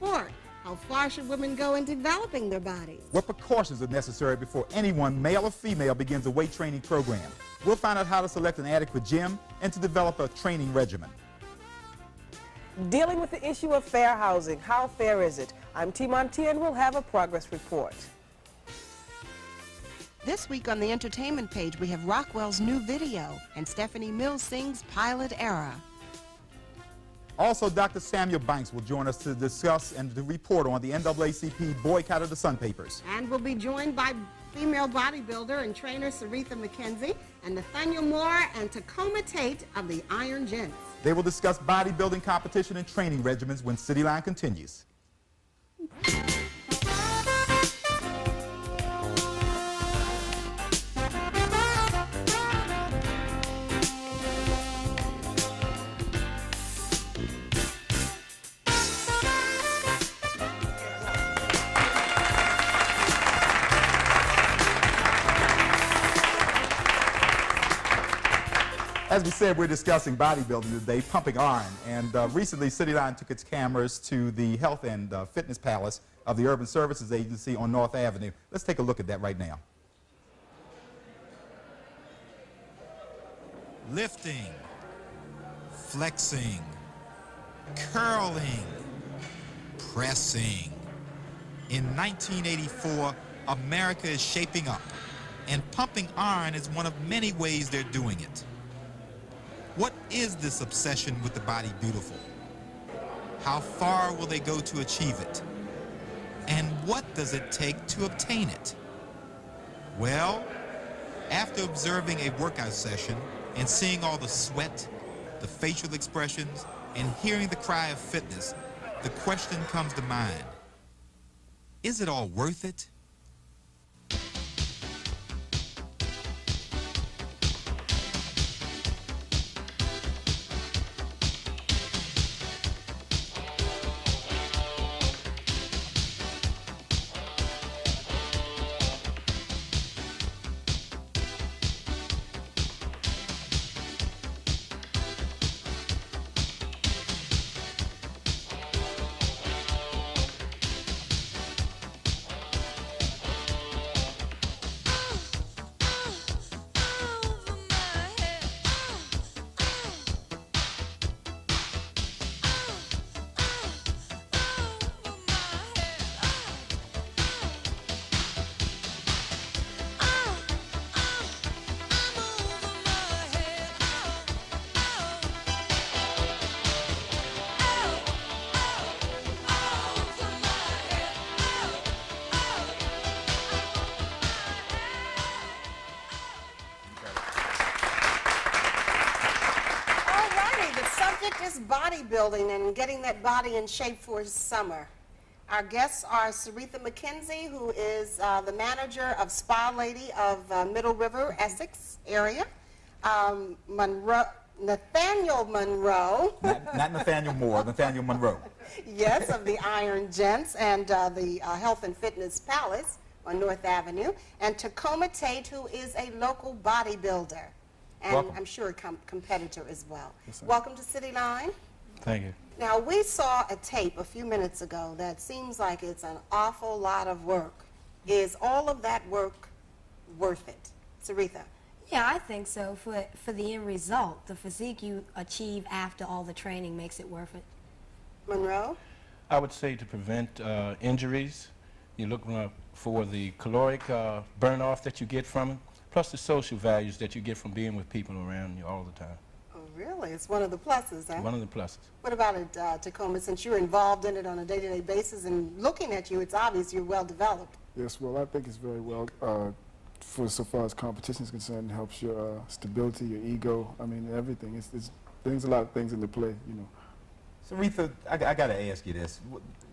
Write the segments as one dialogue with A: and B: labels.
A: sport? How far should women go in developing their bodies?
B: What precautions are necessary before anyone, male or female, begins a weight training program? We'll find out how to select an adequate gym and to develop a training regimen.
C: Dealing with the issue of fair housing. How fair is it? I'm T. Montier and we'll have a progress report.
D: This week on the entertainment page, we have Rockwell's new video and Stephanie Mills sings Pilot Era.
B: Also, Dr. Samuel Banks will join us to discuss and to report on the NAACP boycott of the Sun papers.
A: And we'll be joined by female bodybuilder and trainer Aretha McKenzie and Nathaniel Moore and Tacoma Tate of the Iron Gents.
B: They will discuss bodybuilding competition and training regimens when Cityline continues. As we said, we're discussing bodybuilding today, pumping iron, and recently Cityline took its cameras to the Health and Fitness Palace of the Urban Services Agency on North Avenue. Let's take a look at that right now.
E: Lifting, flexing, curling, pressing. In 1984, America is shaping up, and pumping iron is one of many ways they're doing it. What is this obsession with the body beautiful? How far will they go to achieve it? And what does it take to obtain it? Well, after observing a workout session and seeing all the sweat, the facial expressions, and hearing the cry of fitness, the question comes to mind: is it all worth it?
A: Bodybuilding and getting that body in shape for summer. Our guests are Aretha McKenzie, who is the manager of Spa Lady of Middle River, Essex area. Nathaniel Monroe.
B: Not Nathaniel Moore, Nathaniel Monroe.
A: Yes, of the Iron Gents and the Health and Fitness Palace on North Avenue. And Tacoma Tate, who is a local bodybuilder. And welcome. I'm sure a competitor as well. Yes, welcome to Cityline.
F: Thank you.
A: Now, we saw a tape a few minutes ago that seems like it's an awful lot of work. Is all of that work worth it? Aretha?
G: Yeah, I think so. For the end result, the physique you achieve after all the training makes it worth it.
A: Monroe?
F: I would say to prevent injuries, you look for the caloric burn-off that you get from it, plus the social values that you get from being with people around you all the time.
A: Oh, really? It's one of the pluses, huh?
F: One of the pluses.
A: What about it, Tacoma? Since you're involved in it on a day-to-day basis and looking at you, it's obvious you're well-developed.
H: Yes, well, I think it's very well, for so far as competition is concerned, it helps your stability, your ego, I mean, everything. It's brings a lot of things into play, you know.
B: So, Aretha, I got to ask you this.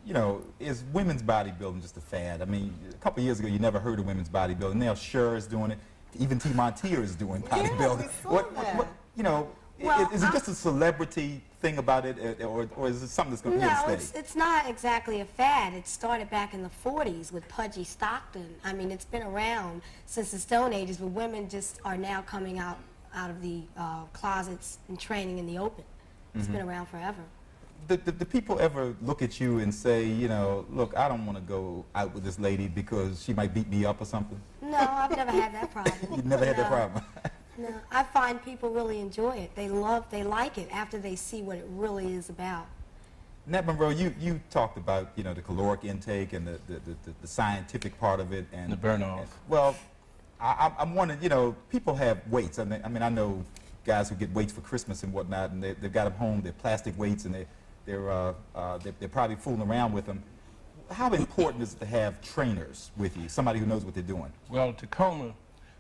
B: You know, is women's bodybuilding just a fad? I mean, a couple of years ago, you never heard of women's bodybuilding. Now, Cher is doing it. Even T. Montier is doing bodybuilding.
A: Yeah, we saw that.
B: You know, well, is it just a celebrity thing about it, or is it something that's going to be here to stay?
G: No, it's not exactly a fad. It started back in the 40s with Pudgy Stockton. I mean, it's been around since the Stone Ages, but women just are now coming out of the closets and training in the open. It's been around forever.
B: Do people ever look at you and say, you know, look, I don't want to go out with this lady because she might beat me up or something?
G: No, I've never had that problem.
B: You've never had that problem?
G: No, I find people really enjoy it. They like it after they see what it really is about.
B: Nat Monroe, you talked about, you know, the caloric intake and the scientific part of it. And
F: the burn off.
B: Well, I'm wondering, you know, people have weights. I mean, I know guys who get weights for Christmas and whatnot, and they've got them home, they're plastic weights, and they're probably fooling around with them. How important is it to have trainers with you, somebody who knows what they're doing?
F: Well, Tacoma,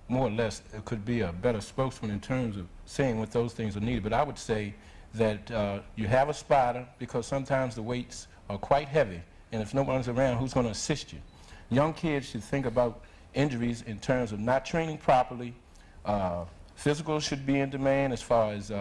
F: more or less, could be a better spokesman in terms of saying what those things are needed. But I would say that you have a spotter, because sometimes the weights are quite heavy, and if no one's around, who's going to assist you? Young kids should think about injuries in terms of not training properly. Physical should be in demand as far as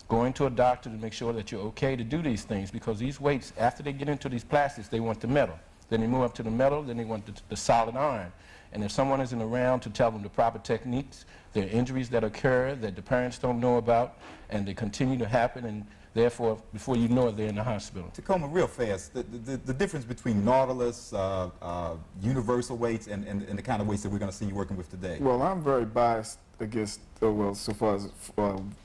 F: going to a doctor to make sure that you're okay to do these things, because these weights, after they get into these plastics, they want the metal. Then they move up to the metal, then they want the solid iron. And if someone isn't around to tell them the proper techniques, there are injuries that occur that the parents don't know about, and they continue to happen, and therefore, before you know it, they're in the hospital.
B: Tacoma, real fast, the difference between Nautilus, universal weights, and the kind of weights that we're going to see you working with today.
H: Well, I'm very biased against, well, so far as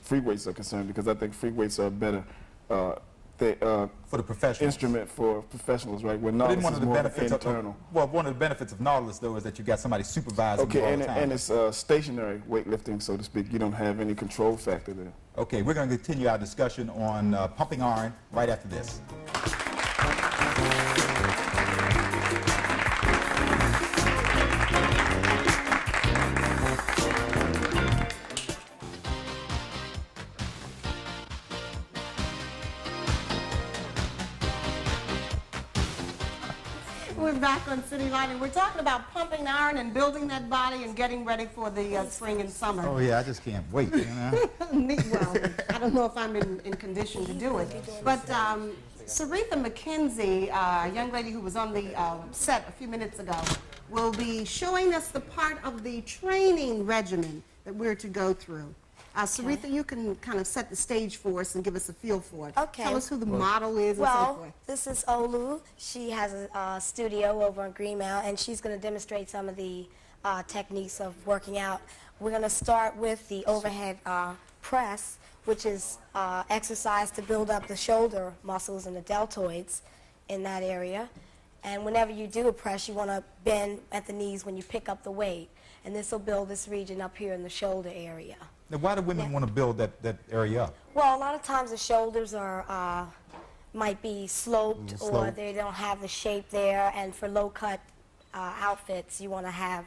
H: free weights are concerned, because I think free weights are better
B: for the professionals.
H: Instrument for professionals, right? Where
B: But
H: Nautilus
B: one
H: is
B: of the
H: more
B: benefits
H: internal.
B: well, one of the benefits of Nautilus, though, is that you got somebody supervising you all the time.
H: And it's stationary weightlifting, so to speak. You don't have any control factor there.
B: Okay, we're going to continue our discussion on pumping iron right after this.
A: We're back on City Line, and we're talking about pumping iron and building that body and getting ready for the spring and summer.
B: Oh, yeah, I just can't wait, you know?
A: Well, I don't know if I'm in condition to do it. But Saretha McKenzie, a young lady who was on the set a few minutes ago, will be showing us the part of the training regimen that we're to go through. Saretha, you can kind of set the stage for us and give us a feel for it.
G: Okay.
A: Tell us who the model is and so forth.
G: This is Olu. She has a studio over on Greenmount, and she's going to demonstrate some of the techniques of working out. We're going to start with the overhead press, which is exercise to build up the shoulder muscles and the deltoids in that area. And whenever you do a press, you want to bend at the knees when you pick up the weight. And this will build this region up here in the shoulder area.
B: Now, why do women want to build that area up?
G: Well, a lot of times the shoulders are might be sloped, or they don't have the shape there. And for low-cut outfits, you want to have,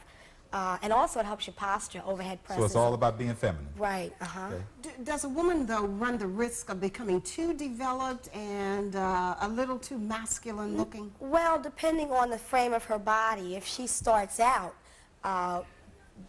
G: and also it helps your posture, overhead presses.
B: So it's all about being feminine.
G: Right, uh-huh.
B: Okay.
A: Does a woman, though, run the risk of becoming too developed and a little too masculine looking?
G: Well, depending on the frame of her body, if she starts out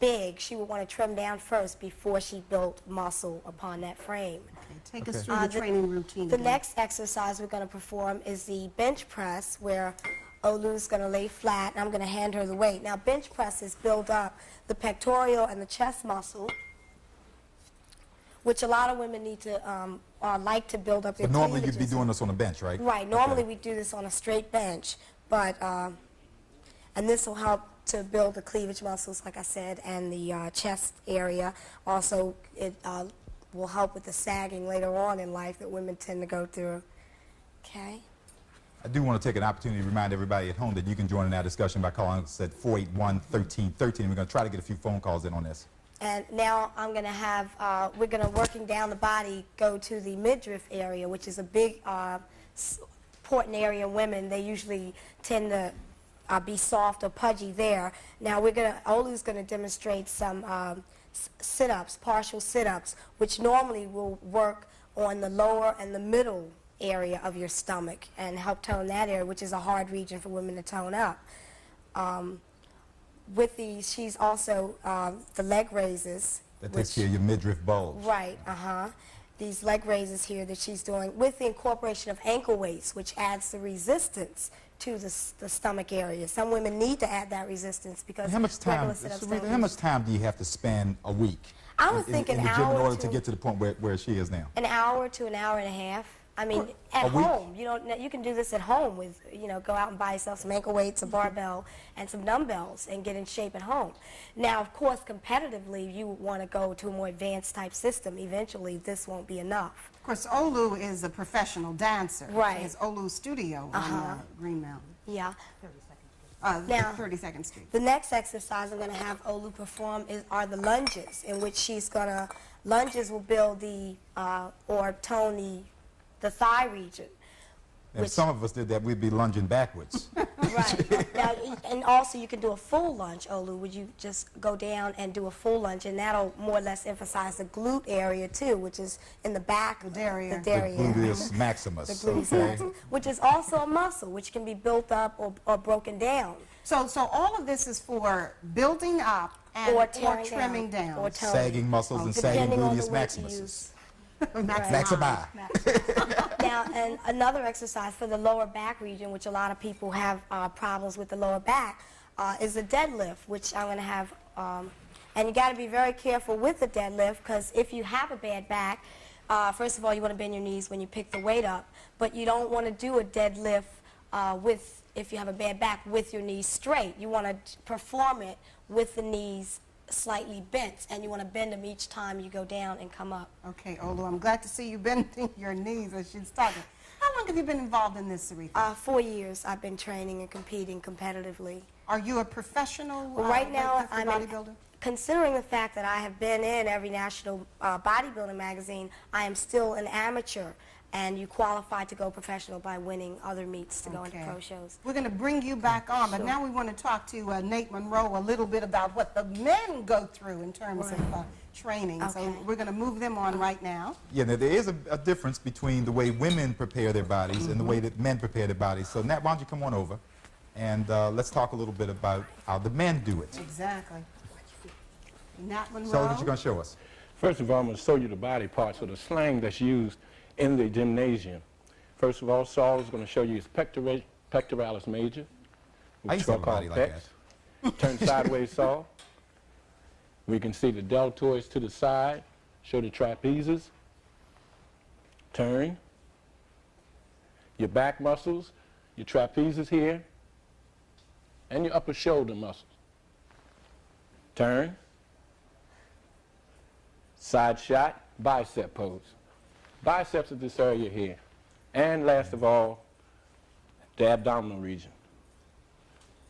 G: big, she would want to trim down first before she built muscle upon that frame.
A: Okay, take us through the training routine.
G: The next exercise we're going to perform is the bench press, where Olu's going to lay flat, and I'm going to hand her the weight. Now, bench presses build up the pectoral and the chest muscle, which a lot of women need to, like to build up their
B: But normally
G: cleavages.
B: you'd be doing this on a bench, right?
G: Right. Normally we do this on a straight bench, but, and this will help to build the cleavage muscles, like I said, and the chest area. Also, it will help with the sagging later on in life that women tend to go through. Okay?
B: I do want to take an opportunity to remind everybody at home that you can join in our discussion by calling us at 481-1313. We're going to try to get a few phone calls in on this.
G: And now I'm going to have, we're going to, working down the body, go to the midriff area, which is a big, important area in women. They usually tend to be soft or pudgy there. Now we're going to, Olu's going to demonstrate some sit-ups, partial sit-ups, which normally will work on the lower and the middle area of your stomach and help tone that area, which is a hard region for women to tone up. With these, she's also, the leg raises.
B: That takes care of your midriff bulge.
G: Right, these leg raises here that she's doing with the incorporation of ankle weights, which adds the resistance to the stomach area. Some women need to add that resistance because
B: How much time,
G: Saretha,
B: how much time do you have to spend a week
G: I would think
B: in
G: an
B: the gym in
G: hour
B: order to get to the point where she is now?
G: An hour to an hour and a half. I mean, at home, you can do this at home with, go out and buy yourself some ankle weights, a barbell, and some dumbbells and get in shape at home. Now, of course, competitively, you want to go to a more advanced type system. Eventually, this won't be enough.
A: Of course, Olu is a professional dancer.
G: Right.
A: His Olu studio on Green Mountain.
G: Yeah.
A: 32nd Street.
G: The next exercise I'm going to have Olu perform are the lunges, in which she's going to, lunges will build or tone the thigh region.
B: If some of us did that, we'd be lunging backwards.
G: Right. Now, and also you can do a full lunge, Olu. Would you just go down and do a full lunge, and that'll more or less emphasize the glute area too, which is in the back. The derriere.
B: The gluteus maximus.
G: The gluteus maximus, which is also a muscle, which can be built up or broken down.
A: So all of this is for building up and or trimming down.
G: Or
B: sagging muscles and sagging gluteus maximus. Maximi.
G: Now, and another exercise for the lower back region, which a lot of people have problems with the lower back, is the deadlift, which I'm going to have, and you got to be very careful with the deadlift, because if you have a bad back, first of all, you want to bend your knees when you pick the weight up, but you don't want to do a deadlift if you have a bad back, with your knees straight. You want to perform it with the knees slightly bent, and you want to bend them each time you go down and come up.
A: Okay, Olu, I'm glad to see you bending your knees as she's talking. How long have you been involved in this, Aretha?
G: 4 years I've been training and competing competitively.
A: Are you a professional
G: right now, I'm
A: bodybuilder?
G: Considering the fact that I have been in every national bodybuilding magazine, I am still an amateur. And you qualify to go professional by winning other meets to go into pro shows.
A: We're going to bring you back on, but now we want to talk to Nate Monroe a little bit about what the men go through in terms of training. So we're going to move them on right now.
B: Yeah, now there is a difference between the way women prepare their bodies and the way that men prepare their bodies. So Nat, why don't you come on over and let's talk a little bit about how the men do it.
A: Exactly. Nat Monroe.
B: So what you going to show us?
F: First of all, I'm going to show you the body parts, or the slang that's used in the gymnasium. First of all, Saul is going to show you his pectoralis major.
B: I used to have a body like that.
F: Turn sideways, Saul. We can see the deltoids to the side. Show the trapezes. Turn. Your back muscles, your trapezes here, and your upper shoulder muscles. Turn. Side shot, bicep pose. Biceps is this area here. And last of all, the abdominal region.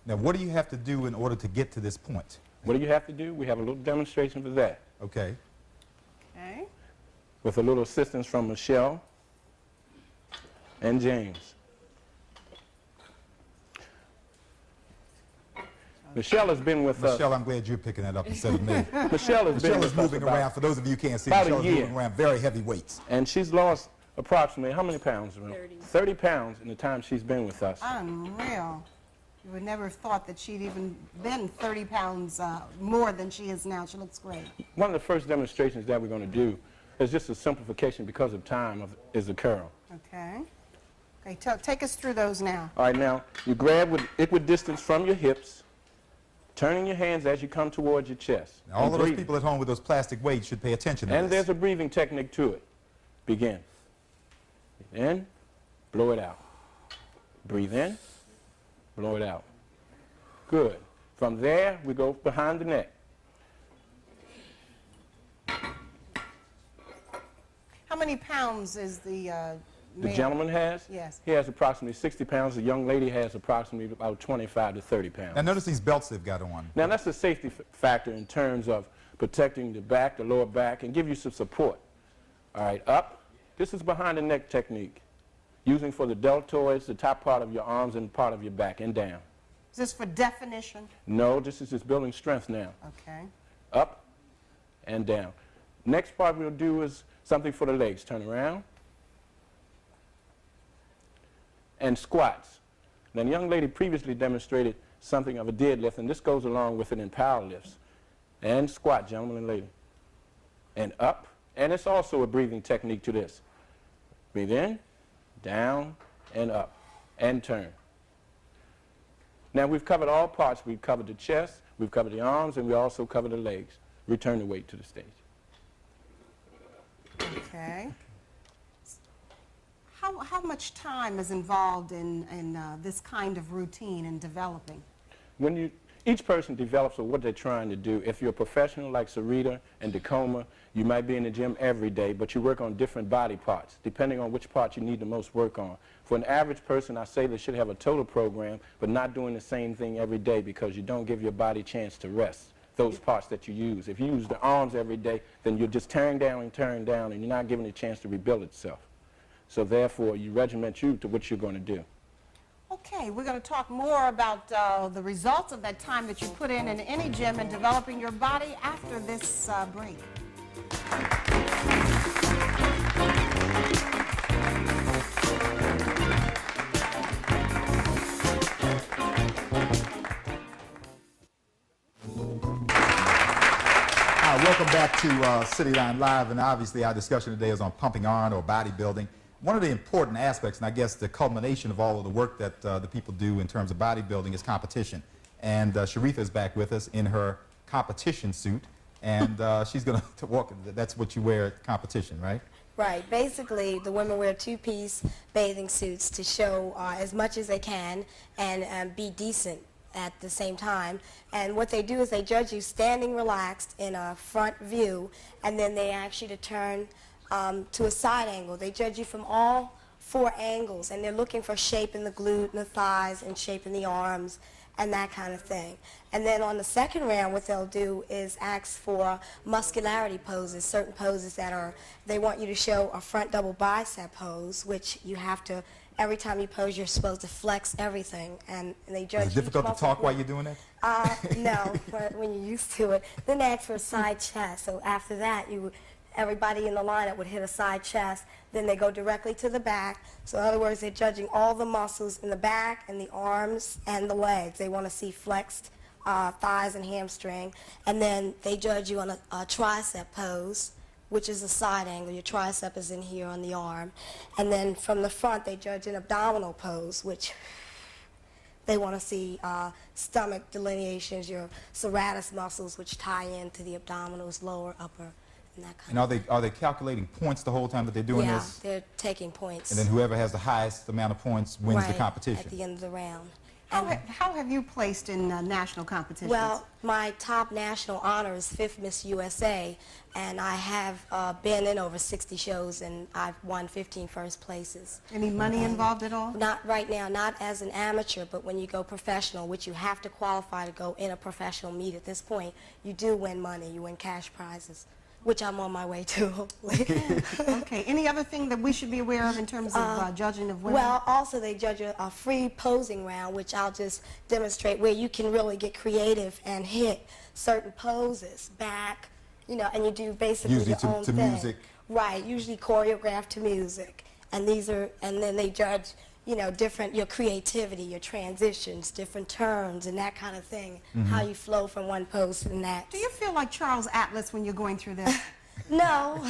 B: Now, what do you have to do in order to get to this point?
F: What do you have to do? We have a little demonstration for that.
B: Okay.
A: Okay.
F: With a little assistance from Michelle and James. Michelle has been with us.
B: Michelle, I'm glad you're picking that up instead of me.
F: Michelle is
B: moving around. For those of you who can't see,
F: Michelle's
B: moving around very heavy weights.
F: And she's lost approximately, how many pounds? 30. 30 pounds in the time she's been with us.
A: Unreal. You would never have thought that she'd even been 30 pounds more than she is now. She looks great.
F: One of the first demonstrations that we're going to do is just a simplification because of time is the curl.
A: Okay. Okay, take us through those now.
F: All right, now, you grab with equidistance from your hips, turning your hands as you come towards your chest.
B: Now, all of those people at home with those plastic weights should pay attention to this.
F: And there's a breathing technique to it. Begin. Breathe in, blow it out. Breathe in, blow it out. Good. From there, we go behind the neck.
A: How many pounds is the
F: The gentleman has?
A: Yes.
F: He has approximately 60 pounds. The young lady has approximately about 25 to 30 pounds.
B: Now notice these belts they've got on.
F: Now that's a safety factor in terms of protecting the back, the lower back, and give you some support. All right, up. This is behind the neck technique, using for the deltoids, the top part of your arms and part of your back, and down.
A: Is this for definition?
F: No, this is just building strength now.
A: Okay.
F: Up and down. Next part we'll do is something for the legs. Turn around. And squats. Now, the young lady previously demonstrated something of a deadlift, and this goes along with it in power lifts. And squat, gentlemen and lady. And up. And it's also a breathing technique to this. Breathe in, down, and up. And turn. Now, we've covered all parts. We've covered the chest, we've covered the arms, and we also covered the legs. Return the weight to the stage.
A: Okay. How How much time is involved in this kind of routine and developing?
F: Each person develops what they're trying to do. If you're a professional like Sarita and Tacoma, you might be in the gym every day, but you work on different body parts, depending on which part you need the most work on. For an average person, I say they should have a total program, but not doing the same thing every day, because you don't give your body a chance to rest those parts that you use. If you use the arms every day, then you're just tearing down, and you're not giving it a chance to rebuild itself. So therefore, you regiment you to what you're going to do.
A: Okay, we're going to talk more about the results of that time that you put in any gym and developing your body after this break.
B: Welcome back to City Line Live, and obviously our discussion today is on pumping iron or bodybuilding. One of the important aspects, and I guess the culmination of all of the work that the people do in terms of bodybuilding, is competition. And Sharitha is back with us in her competition suit, and she's going to walk. That's what you wear at competition, right?
G: Right. Basically, the women wear two-piece bathing suits to show as much as they can and be decent at the same time. And what they do is they judge you standing relaxed in a front view, and then they ask you to turn to a side angle. They judge you from all 4 angles, and they're looking for shape in the glute and the thighs and shape in the arms and that kind of thing. And then on the second round, what they'll do is ask for muscularity poses, certain poses that they want you to show a front double bicep pose, which you have to, every time you pose, you're supposed to flex everything, and they judge.
B: Is it difficult to talk while you're doing it?
G: No, but when you're used to it. Then they ask for a side chest. So after that, everybody in the lineup would hit a side chest. Then they go directly to the back. So in other words, they're judging all the muscles in the back and the arms and the legs. They want to see flexed thighs and hamstring. And then they judge you on a tricep pose, which is a side angle. Your tricep is in here on the arm. And then from the front, they judge an abdominal pose, which they want to see stomach delineations, your serratus muscles, which tie into the abdominals, lower, upper, and that kind of thing.
B: And are they calculating points the whole time that they're doing this?
G: Yeah, they're taking points.
B: And then whoever has the highest amount of points wins the competition.
G: At the end of the round.
A: How have you placed in national competitions?
G: Well, my top national honor is 5th Miss USA, and I have been in over 60 shows, and I've won 15 first places.
A: Any money involved at all?
G: Not right now, not as an amateur, but when you go professional, which you have to qualify to go in a professional meet at this point, you do win money, you win cash prizes, which I'm on my way to.
A: Okay. Any other thing that we should be aware of in terms of judging of women?
G: Well, also they judge a free posing round, which I'll just demonstrate, where you can really get creative and hit certain poses back, you know, and you do basically
B: usually
G: your own
B: to
G: thing.
B: Music.
G: Right, usually choreographed to music. And then they judge, you know, your creativity, your transitions, different turns, and that kind of thing, how you flow from one pose to the next.
A: Do you feel like Charles Atlas when you're going through this?
G: No,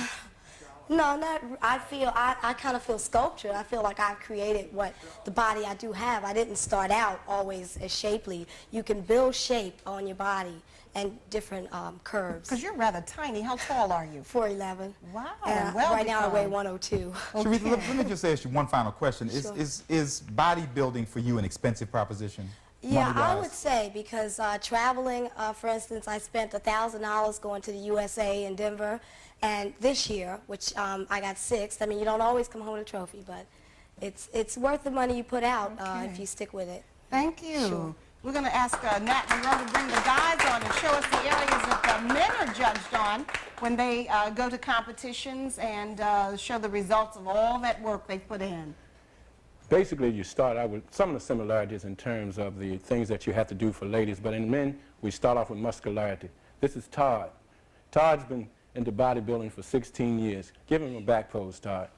G: not. I kind of feel sculptured. I feel like I've created what the body I do have. I didn't start out always as shapely. You can build shape on your body and different curves.
A: Because you're rather tiny. How tall are you?
G: 4'11".
A: Wow.
G: And
A: well
G: right now I weigh
A: defined.
G: 102.
A: Okay.
B: Sharitha, let me just ask you one final question.
G: Sure.
B: Is bodybuilding for you an expensive proposition?
G: Yeah, I
B: money-wise?
G: would say, because traveling, for instance, I spent $1,000 going to the USA in Denver, and this year, which I got 6th. I mean, you don't always come home with a trophy, but it's worth the money you put out if you stick with it.
A: Thank you.
G: Sure.
A: We're going to ask Nat Monroe to bring the guys on and show us the areas that the men are judged on when they go to competitions and show the results of all that work they put in.
F: Basically, you start out with some of the similarities in terms of the things that you have to do for ladies, but in men, we start off with muscularity. This is Todd. Todd's been into bodybuilding for 16 years. Give him a back pose, Todd.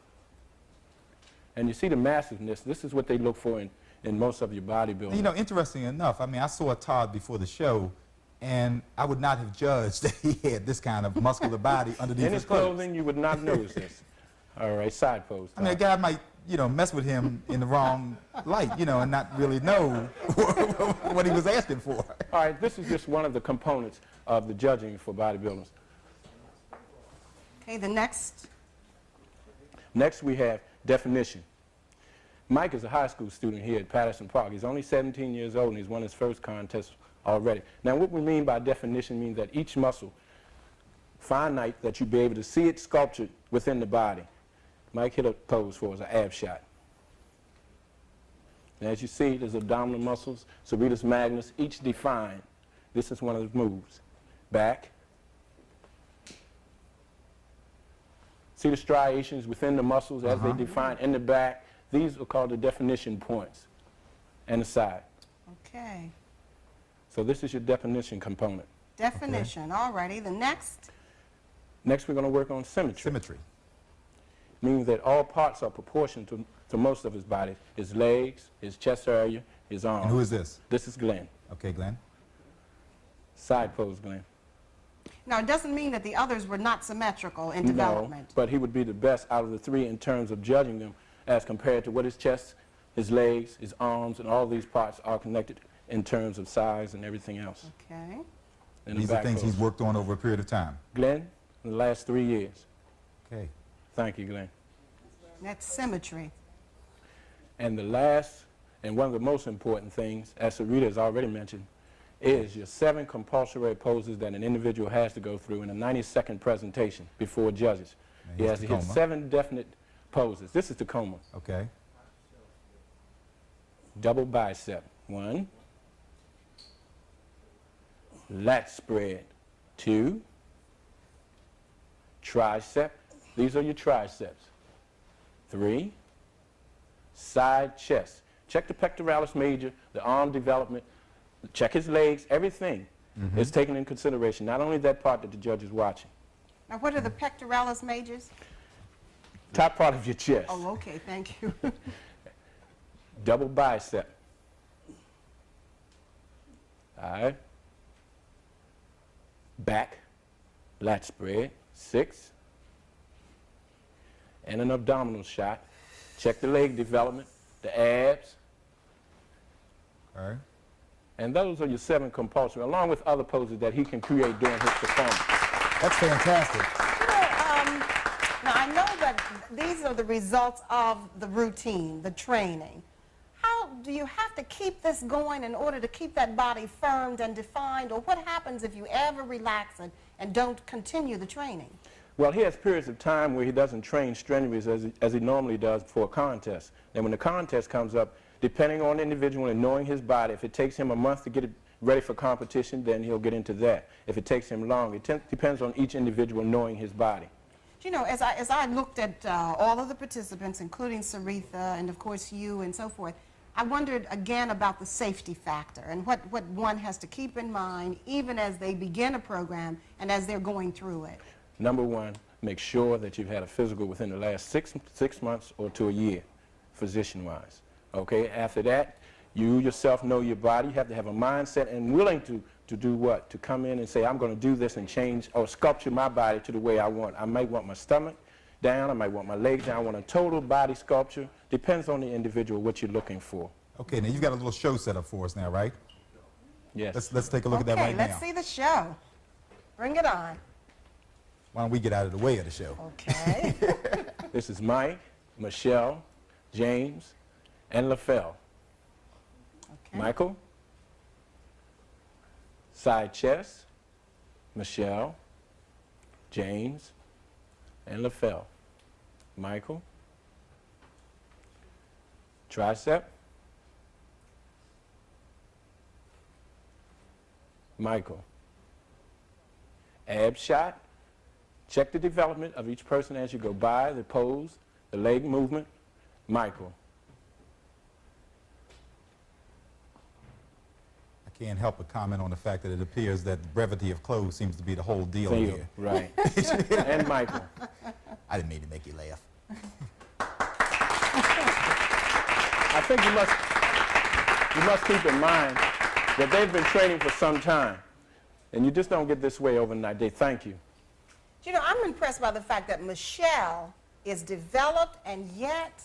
F: And you see the massiveness. This is what they look for in most of your bodybuilding.
B: You know, interesting enough, I mean, I saw Todd before the show, and I would not have judged that he had this kind of muscular body underneath
F: in his clothing, you would not notice this. All right, side pose, Todd.
B: I mean, a guy might, you know, mess with him in the wrong light, you know, and not really know what he was asking for.
F: All right, this is just one of the components of the judging for bodybuilders.
A: Okay, the next.
F: Next, we have definition. Mike is a high school student here at Patterson Park. He's only 17 years old, and he's won his first contest already. Now, what we mean by definition means that each muscle, finite, that you be able to see it sculptured within the body. Mike hit a pose for us, an ab shot. And as you see, there's abdominal muscles, serratus magnus, each defined. This is one of the moves. Back. See the striations within the muscles as they define in the back. These are called the definition points. And the side.
A: Okay.
F: So this is your definition component.
A: Definition. All righty. The next?
F: Next, we're going to work on symmetry.
B: Symmetry.
F: Meaning that all parts are proportional to most of his body. His legs, his chest area, his arms.
B: And who is this?
F: This is Glenn.
B: Okay, Glenn.
F: Side pose, Glenn.
A: Now, it doesn't mean that the others were not symmetrical in development.
F: No, but he would be the best out of the three in terms of judging them as compared to what his chest, his legs, his arms, and all these parts are connected in terms of size and everything else.
A: Okay.
F: And
B: These are things he's worked on over a period of time.
F: Glenn, in the last 3 years.
B: Okay.
F: Thank you, Glenn.
A: That's symmetry.
F: And the last, and one of the most important things, as Sarita has already mentioned, is your 7 compulsory poses that an individual has to go through in a 90-second presentation before judges. He has to hit 7 definite poses. This is Tacoma.
B: Okay.
F: Double bicep. 1. Lat spread. 2. Tricep. These are your triceps. 3. Side chest. Check the pectoralis major, the arm development, check his legs, everything is taken in consideration, not only that part that the judge is watching.
A: Now, what are the pectoralis majors?
F: Top part of your chest.
A: Oh, okay, thank you.
F: Double bicep. 5. Back, lat spread. 6. And an abdominal shot. Check the leg development, the abs.
B: All right.
F: And those are your 7 compulsory, along with other poses that he can create during his performance.
B: That's fantastic.
A: You know, now I know that these are the results of the routine, the training. How do you have to keep this going in order to keep that body firmed and defined, or what happens if you ever relax it and don't continue the training?
F: Well, he has periods of time where he doesn't train strenuously as he normally does for a contest. And when the contest comes up, depending on the individual and knowing his body, if it takes him a month to get it ready for competition, then he'll get into that. If it takes him long, it depends on each individual knowing his body.
A: You know, as I looked at all of the participants, including Saritha and, of course, you and so forth, I wondered again about the safety factor and what one has to keep in mind even as they begin a program and as they're going through it.
F: Number 1, make sure that you've had a physical within the last six months or to a year, physician-wise. Okay, after that, you yourself know your body. You have to have a mindset and willing to do what? To come in and say, I'm going to do this and change or sculpture my body to the way I want. I might want my stomach down, I might want my legs down, I want a total body sculpture. Depends on the individual what you're looking for.
B: Okay, now you've got a little show set up for us now, right?
F: Yes.
B: Let's take a look at that right now.
A: Okay, let's see the show. Bring it on.
B: Why don't we get out of the way of the show?
A: Okay.
F: This is Mike, Michelle, James, and LaFell.
A: Okay.
F: Michael, side chest, Michelle, James, and LaFell. Michael, tricep, Michael. Ab shot. Check the development of each person as you go by, the pose, the leg movement. Michael.
B: I can't help but comment on the fact that it appears that brevity of clothes seems to be the whole deal here.
F: Right. And Michael.
B: I didn't mean to make you laugh.
F: I think you must keep in mind that they've been training for some time. And you just don't get this way overnight. They thank you.
A: You know, I'm impressed by the fact that Michelle is developed and yet,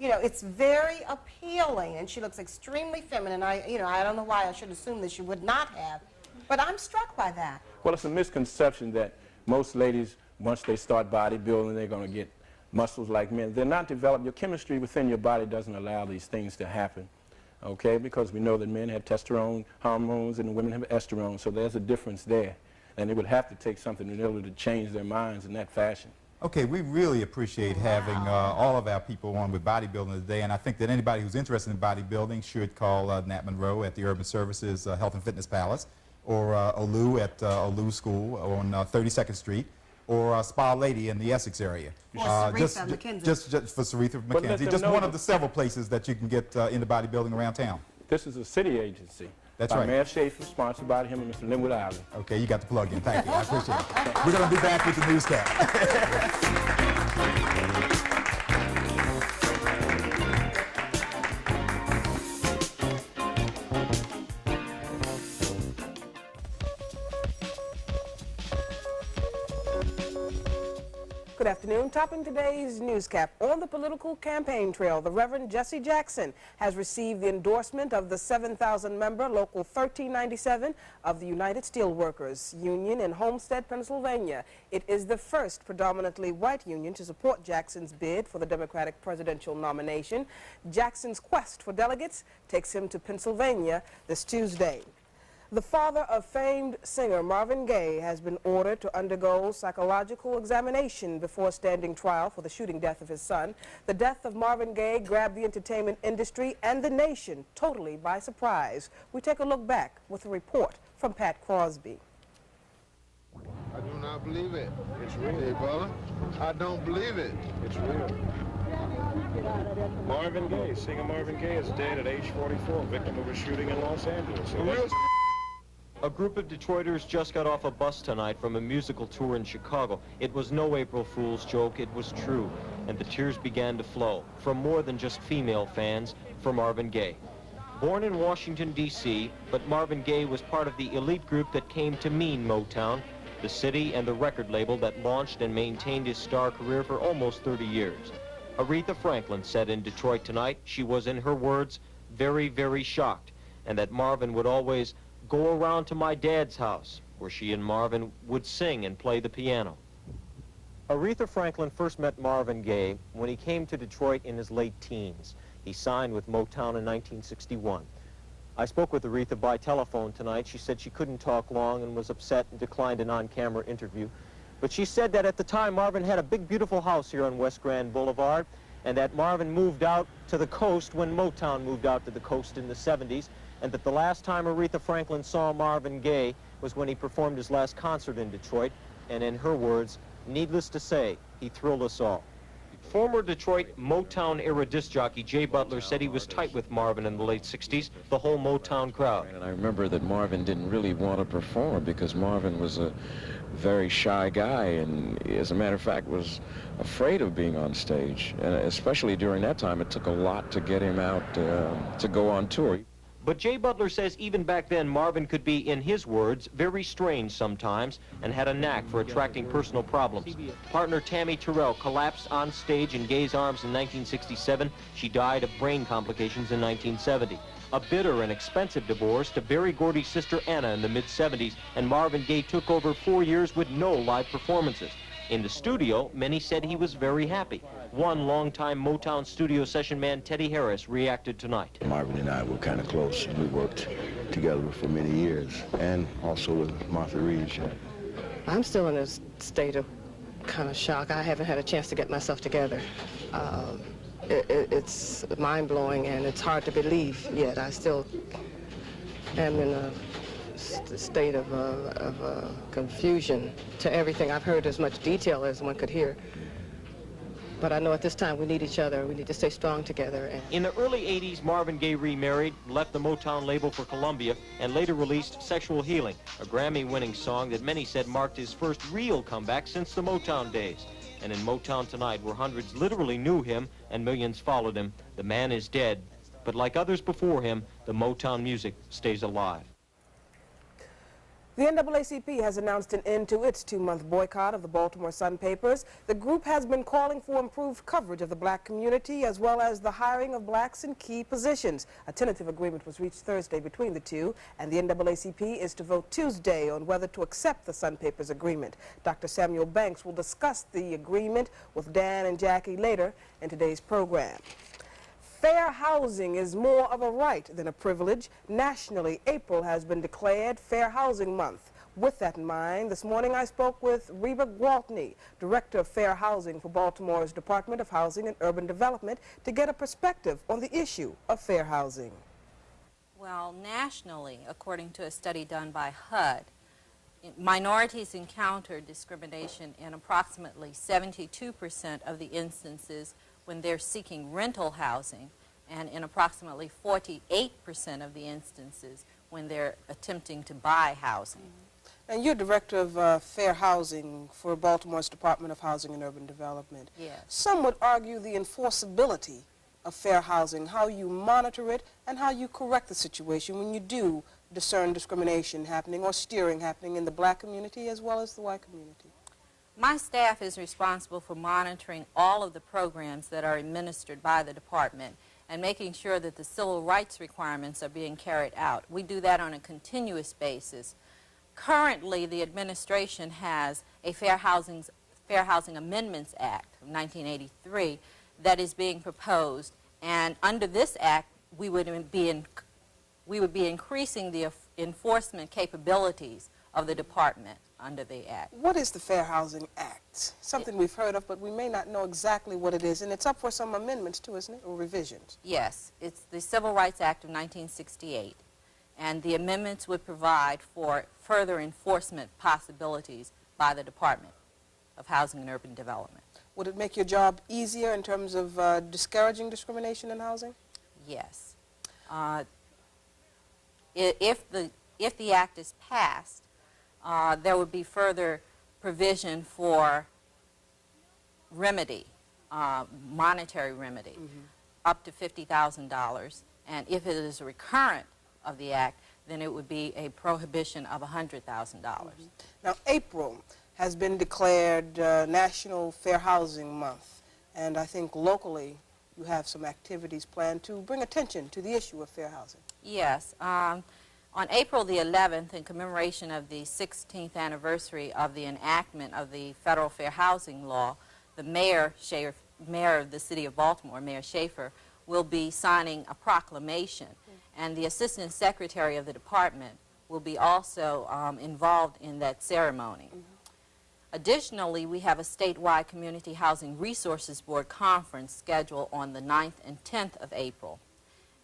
A: you know, it's very appealing and she looks extremely feminine. I don't know why I should assume that she would not have, but I'm struck by that.
F: Well, it's a misconception that most ladies, once they start bodybuilding, they're going to get muscles like men. They're not developed. Your chemistry within your body doesn't allow these things to happen, okay? Because we know that men have testosterone hormones and women have estrone, so there's a difference there. And it would have to take something in order to change their minds in that fashion.
B: Okay, we really appreciate having all of our people on with bodybuilding today, and I think that anybody who's interested in bodybuilding should call Nat Monroe at the Urban Services Health and Fitness Palace, or Olu at Olu School on 32nd Street, or Spa Lady in the Essex area.
A: Or Saritha McKenzie.
B: Just for Saritha
F: But let
B: McKenzie,
F: them
B: just
F: know
B: one
F: that-
B: of the several places that you can get into bodybuilding around town.
F: This is a city agency.
B: That's
F: by
B: right.
F: Mayor Schaefer, sponsored by him and Mr. Linwood Island.
B: Okay, you got the plug in. Thank you. I appreciate it. We're going to be back with the Newscap.
C: Good afternoon. Topping today's Newscap, on the political campaign trail, the Reverend Jesse Jackson has received the endorsement of the 7,000-member Local 1397 of the United Steelworkers Union in Homestead, Pennsylvania. It is the first predominantly white union to support Jackson's bid for the Democratic presidential nomination. Jackson's quest for delegates takes him to Pennsylvania this Tuesday. The father of famed singer Marvin Gaye has been ordered to undergo psychological examination before standing trial for the shooting death of his son. The death of Marvin Gaye grabbed the entertainment industry and the nation totally by surprise. We take a look back with a report from Pat Crosby.
I: I do not believe it. It's real. Hey, brother. I don't believe it. It's real.
J: Marvin Gaye, singer Marvin Gaye is dead at age 44, victim of a shooting in Los Angeles.
K: A group of Detroiters just got off a bus tonight from a musical tour in Chicago. It was no April Fool's joke, it was true. And the tears began to flow from more than just female fans for Marvin Gaye. Born in Washington, D.C., but Marvin Gaye was part of the elite group that came to mean Motown, the city and the record label that launched and maintained his star career for almost 30 years. Aretha Franklin said in Detroit tonight she was, in her words, very, very shocked, and that Marvin would always go around to my dad's house, where she and Marvin would sing and play the piano. Aretha Franklin first met Marvin Gaye when he came to Detroit in his late teens. He signed with Motown in 1961. I spoke with Aretha by telephone tonight. She said she couldn't talk long and was upset and declined an on-camera interview. But she said that at the time Marvin had a big, beautiful house here on West Grand Boulevard, and that Marvin moved out to the coast when Motown moved out to the coast in the 70s, and that the last time Aretha Franklin saw Marvin Gaye was when he performed his last concert in Detroit, and in her words, needless to say, he thrilled us all. Former Detroit Motown-era disc jockey Jay Butler said he was tight with Marvin in the late 60s, the whole Motown crowd.
L: And I remember that Marvin didn't really want to perform because Marvin was a very shy guy and, as a matter of fact, was afraid of being on stage. And especially during that time, it took a lot to get him out to go on tour.
K: But Jay Butler says even back then Marvin could be, in his words, very strange sometimes and had a knack for attracting personal problems. Partner Tammy Terrell collapsed on stage in Gaye's arms in 1967. She died of brain complications in 1970. A bitter and expensive divorce to Berry Gordy's sister Anna in the mid-70s, and Marvin Gaye took over 4 years with no live performances. In the studio, many said he was very happy. One longtime Motown studio session man, Teddy Harris, reacted tonight.
M: Marvin and I were kind of close. We worked together for many years, and also with Martha Reeves.
N: I'm still in a state of kind of shock. I haven't had a chance to get myself together. It's mind-blowing, and it's hard to believe yet. I still am in a state of confusion to everything. I've heard as much detail as one could hear. But I know at this time we need each other. We need to stay strong together.
K: In the early 80s, Marvin Gaye remarried, left the Motown label for Columbia, and later released Sexual Healing, a Grammy-winning song that many said marked his first real comeback since the Motown days. And in Motown Tonight, where hundreds literally knew him and millions followed him, the man is dead. But like others before him, the Motown music stays alive.
C: The NAACP has announced an end to its 2-month boycott of the Baltimore Sun papers. The group has been calling for improved coverage of the black community as well as the hiring of blacks in key positions. A tentative agreement was reached Thursday between the two, and the NAACP is to vote Tuesday on whether to accept the Sun papers agreement. Dr. Samuel Banks will discuss the agreement with Dan and Jackie later in today's program. Fair housing is more of a right than a privilege. Nationally, April has been declared Fair Housing Month. With that in mind, this morning I spoke with Reba Gwaltney, Director of Fair Housing for Baltimore's Department of Housing and Urban Development, to get a perspective on the issue of fair housing.
O: Well, nationally, according to a study done by HUD, minorities encounter discrimination in approximately 72% of the instances when they're seeking rental housing, and in approximately 48% of the instances when they're attempting to buy housing.
C: And you're Director of Fair Housing for Baltimore's Department of Housing and Urban Development.
O: Yes.
C: Some would argue the enforceability of fair housing, how you monitor it, and how you correct the situation when you do discern discrimination happening or steering happening in the black community as well as the white community.
O: My staff is responsible for monitoring all of the programs that are administered by the department and making sure that the civil rights requirements are being carried out. We do that on a continuous basis. Currently, the administration has a Fair Housing Amendments Act of 1983 that is being proposed, and under this act, we would be increasing the enforcement capabilities of the department under the act.
C: What is the Fair Housing Act? Something we've heard of, but we may not know exactly what it is, and it's up for some amendments too, isn't it, or revisions?
O: Yes, it's the Civil Rights Act of 1968, and the amendments would provide for further enforcement possibilities by the Department of Housing and Urban Development.
C: Would it make your job easier in terms of discouraging discrimination in housing?
O: Yes. If the act is passed, there would be further provision for remedy, monetary remedy, up to $50,000. And if it is a recurrent of the act, then it would be a prohibition of $100,000.
C: Now, April has been declared National Fair Housing Month, and I think locally you have some activities planned to bring attention to the issue of fair housing.
O: Yes. On April the 11th, in commemoration of the 16th anniversary of the enactment of the Federal Fair Housing Law, the mayor of the city of Baltimore, Mayor Schaefer, will be signing a proclamation, and the Assistant Secretary of the department will be also involved in that ceremony. Additionally, we have a statewide Community Housing Resources Board conference scheduled on the 9th and 10th of April.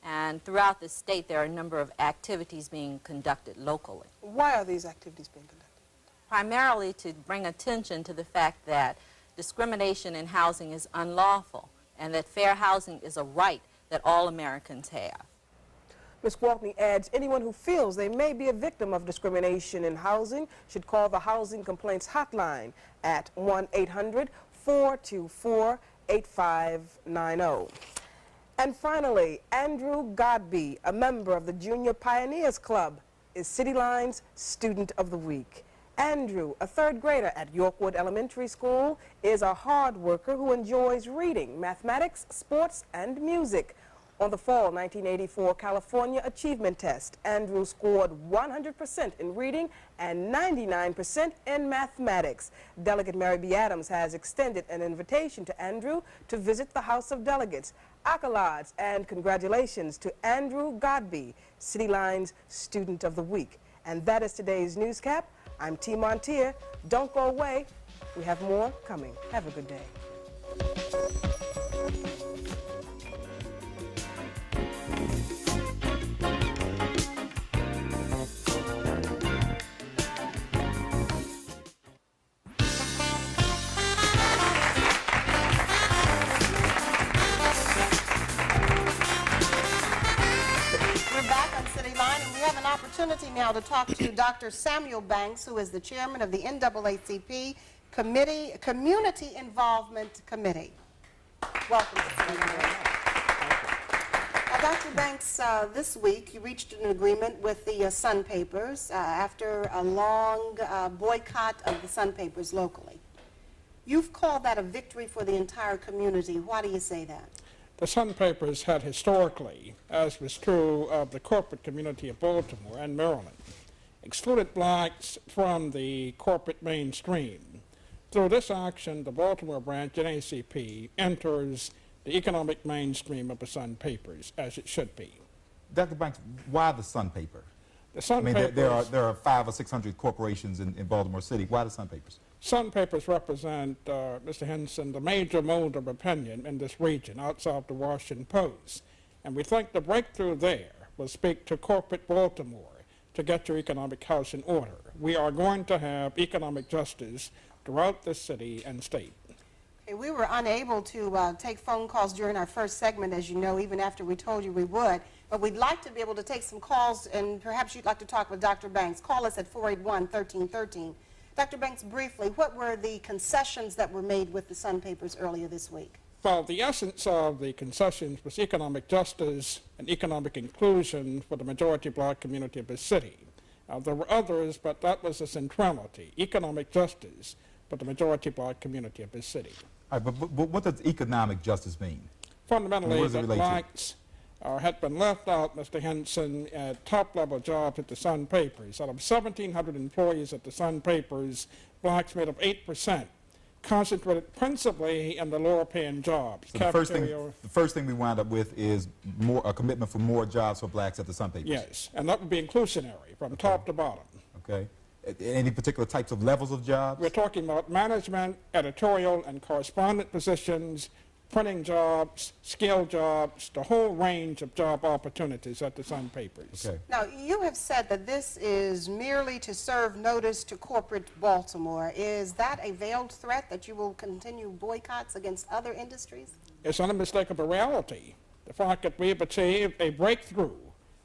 O: And throughout the state, there are a number of activities being conducted locally.
C: Why are these activities being conducted?
O: Primarily to bring attention to the fact that discrimination in housing is unlawful and that fair housing is a right that all Americans have.
C: Ms. Gwaltney adds anyone who feels they may be a victim of discrimination in housing should call the Housing Complaints Hotline at 1-800-424-8590. And finally, Andrew Godby, a member of the Junior Pioneers Club, is CityLine's Student of the Week. Andrew, a 3rd grader at Yorkwood Elementary School, is a hard worker who enjoys reading, mathematics, sports, and music. On the fall 1984 California Achievement Test, Andrew scored 100% in reading and 99% in mathematics. Delegate Mary B. Adams has extended an invitation to Andrew to visit the House of Delegates. Accolades and congratulations to Andrew Godby, CityLine's Student of the Week. And that is today's Newscap. I'm T. Montier. Don't go away. We have more coming. Have a good day.
A: Opportunity now to talk to Dr. Samuel Banks, who is the chairman of the NAACP Community Involvement Committee. Welcome to City Line. Dr. Banks, this week you reached an agreement with the Sun papers after a long boycott of the Sun papers locally. You've called that a victory for the entire community. Why do you say that?
P: The Sun papers had historically, as was true of the corporate community of Baltimore and Maryland, excluded blacks from the corporate mainstream. Through this action, the Baltimore branch NAACP enters the economic mainstream of the Sun papers, as it should be.
B: Dr. Banks, why the Sun paper?
P: The Sun papers,
B: there are 500 or 600 corporations in Baltimore City. Why the Sun papers?
P: Sun papers represent, Mr. Henson, the major mode of opinion in this region outside the Washington Post. And we think the breakthrough there will speak to corporate Baltimore to get your economic house in order. We are going to have economic justice throughout the city and state.
A: Okay, we were unable to take phone calls during our first segment, as you know, even after we told you we would. But we'd like to be able to take some calls, and perhaps you'd like to talk with Dr. Banks. Call us at 481-1313. Dr. Banks, briefly, what were the concessions that were made with the Sun papers earlier this week?
P: Well, the essence of the concessions was economic justice and economic inclusion for the majority black community of the city. There were others, but that was the centrality, economic justice for the majority black community of the city.
B: All right, but what does economic justice mean?
P: Fundamentally, that blacks had been left out, Mr. Henson, at top-level jobs at the Sun papers. Out of 1,700 employees at the Sun papers, blacks made up 8%, concentrated principally in the lower-paying jobs.
B: So the first thing we wind up with is a commitment for more jobs for blacks at the Sun papers.
P: Yes, and that would be inclusionary from top to bottom.
B: Okay. Any particular types of levels of jobs?
P: We're talking about management, editorial, and correspondent positions, printing jobs, skill jobs, the whole range of job opportunities at the Sun papers.
B: Okay.
A: Now, you have said that this is merely to serve notice to corporate Baltimore. Is that a veiled threat that you will continue boycotts against other industries?
P: It's unmistakable reality. The fact that we've achieved a breakthrough,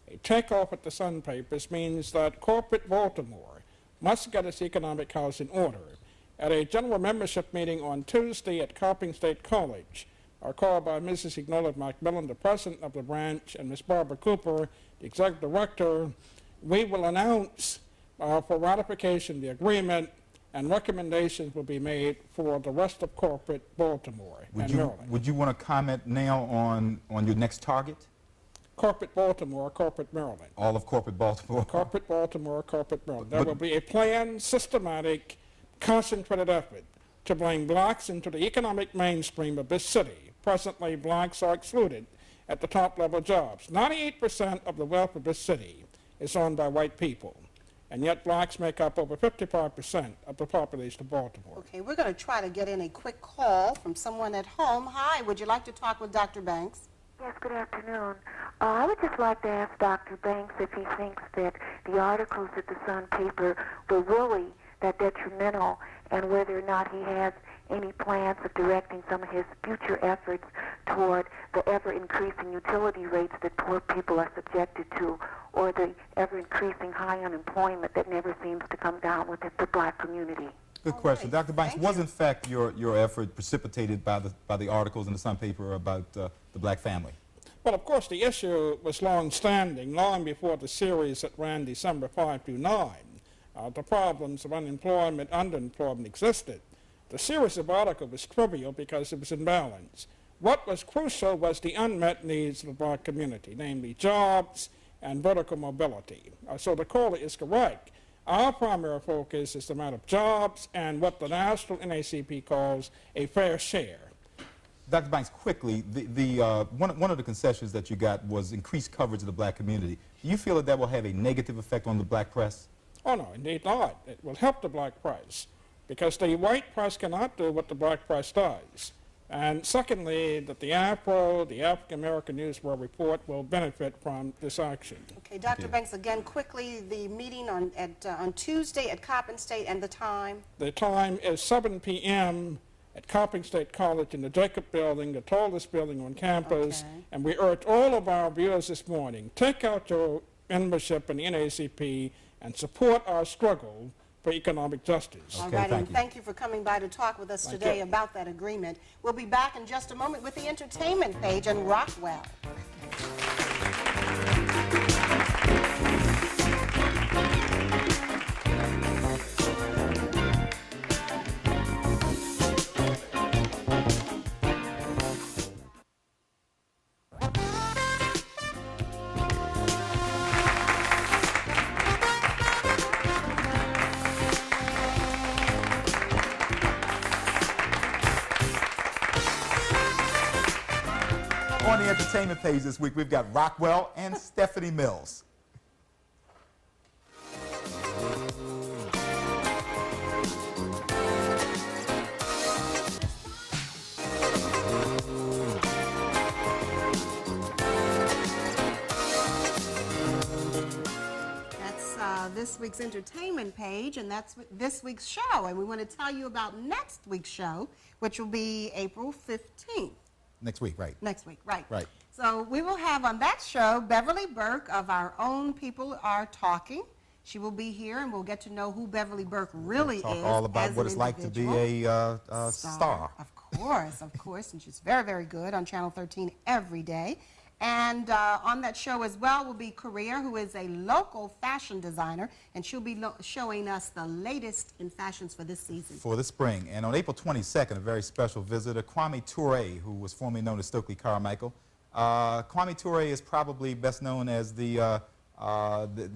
P: a takeoff at the Sun papers, means that corporate Baltimore must get its economic house in order. At a general membership meeting on Tuesday at Copping State College, called by Mrs. Ignola Macmillan, the president of the branch, and Ms. Barbara Cooper, the executive director, we will announce for ratification the agreement, and recommendations will be made for the rest of corporate Baltimore and Maryland.
B: Would you want to comment now on your next target?
P: Corporate Baltimore, corporate Maryland.
B: All of corporate Baltimore?
P: Corporate Baltimore, corporate Maryland. There will be a planned, systematic, concentrated effort to bring blacks into the economic mainstream of this city. Presently, blacks are excluded at the top-level jobs. 98% of the wealth of this city is owned by white people, and yet blacks make up over 55% of the population of Baltimore.
A: Okay, we're going to try to get in a quick call from someone at home. Hi, would you like to talk with Dr. Banks?
Q: Yes, good afternoon. I would just like to ask Dr. Banks if he thinks that the articles at the Sun paper were really that detrimental, and whether or not he has any plans of directing some of his future efforts toward the ever-increasing utility rates that poor people are subjected to, or the ever-increasing high unemployment that never seems to come down within the black community.
B: Good question. Dr. Banks, was in fact your effort precipitated by the articles in the Sun paper about the black family?
P: Well, of course, the issue was long-standing, long before the series that ran December 5 through 9. The problems of unemployment, underemployment existed. The series of articles was trivial because it was imbalanced. What was crucial was the unmet needs of the black community, namely jobs and vertical mobility. So the caller is correct. Our primary focus is the amount of jobs and what the national NAACP calls a fair share.
B: Dr. Banks, quickly, one of the concessions that you got was increased coverage of the black community. Do you feel that will have a negative effect on the black press?
P: Oh, no, indeed not. It will help the black press, because the white press cannot do what the black press does. And secondly, that the AFRO, the African American News World Report, will benefit from this action.
A: Okay, Dr. Banks, again, quickly, the meeting on Tuesday at Coppin State and the time?
P: The time is 7 p.m. at Copping State College in the Jacob Building, the tallest building on campus. Okay. And we urge all of our viewers this morning, take out your membership in the NAACP and support our struggle for economic justice.
A: All right, and thank you for coming by to talk with us today about that agreement. We'll be back in just a moment with the entertainment page and Rockwell.
B: entertainment page this week, we've got Rockwell and Stephanie Mills.
D: This week's entertainment page, and that's this week's show. And we want to tell you about next week's show, which will be April 15th.
B: Next week, right?
D: Next week, right.
B: Right.
D: So we will have on that show Beverly Burke of Our Own People Are Talking. She will be here, and we'll get to know who Beverly Burke really is.
B: Talk all about what it's like to be a star.
D: Of course, and she's very, very good on Channel 13 every day. And on that show as well will be Career, who is a local fashion designer, and she'll be showing us the latest in fashions for this season.
B: For the spring. And on April 22nd, a very special visitor, Kwame Ture, who was formerly known as Stokely Carmichael. Kwame Ture is probably best known as the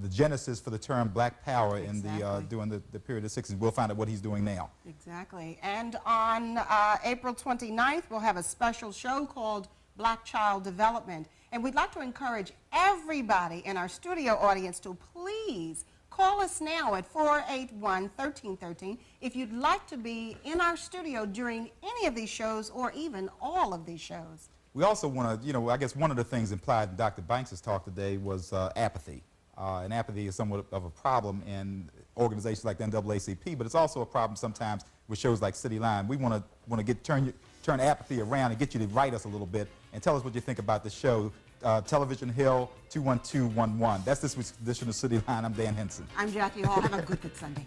B: genesis for the term Black Power in during the period of the 60s. We'll find out what he's doing now.
D: Exactly. And on April 29th, we'll have a special show called Black Child Development. And we'd like to encourage everybody in our studio audience to please call us now at 481-1313 if you'd like to be in our studio during any of these shows or even all of these shows.
B: We also want to, I guess one of the things implied in Dr. Banks' talk today was apathy. And apathy is somewhat of a problem in organizations like the NAACP, but it's also a problem sometimes with shows like City Line. We want to turn apathy around and get you to write us a little bit and tell us what you think about the show. Television Hill 21211. That's this week's edition of City Line. I'm Dan Henson.
D: I'm Jackie Hall. Have a good Sunday.